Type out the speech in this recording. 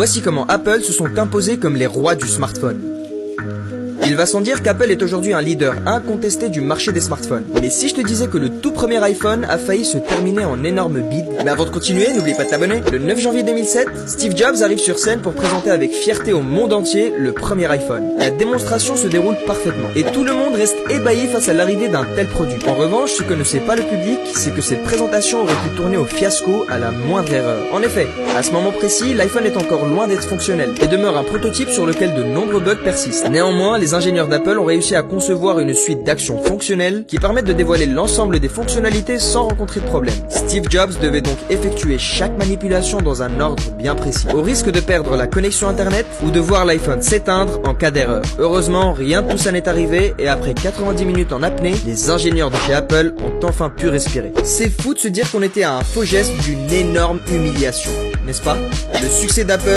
Voici comment Apple se sont imposés comme les rois du smartphone. Il va sans dire qu'Apple est aujourd'hui un leader incontesté du marché des smartphones. Mais si je te disais que le tout premier iPhone a failli se terminer en énorme bide. Mais avant de continuer, n'oublie pas de t'abonner. Le 9 janvier 2007, Steve Jobs arrive sur scène pour présenter avec fierté au monde entier le premier iPhone. La démonstration se déroule parfaitement et tout le monde reste ébahi face à l'arrivée d'un tel produit. En revanche, ce que ne sait pas le public, c'est que cette présentation aurait pu tourner au fiasco à la moindre erreur. En effet, à ce moment précis, l'iPhone est encore loin d'être fonctionnel et demeure un prototype sur lequel de nombreux bugs persistent. Néanmoins, les ingénieurs d'Apple ont réussi à concevoir une suite d'actions fonctionnelles qui permettent de dévoiler l'ensemble des fonctionnalités sans rencontrer de problème. Steve Jobs devait donc effectuer chaque manipulation dans un ordre bien précis, au risque de perdre la connexion internet ou de voir l'iPhone s'éteindre en cas d'erreur. Heureusement, rien de tout ça n'est arrivé et après 90 minutes en apnée, les ingénieurs de chez Apple ont enfin pu respirer. C'est fou de se dire qu'on était à un faux geste d'une énorme humiliation, n'est-ce pas? Le succès d'Apple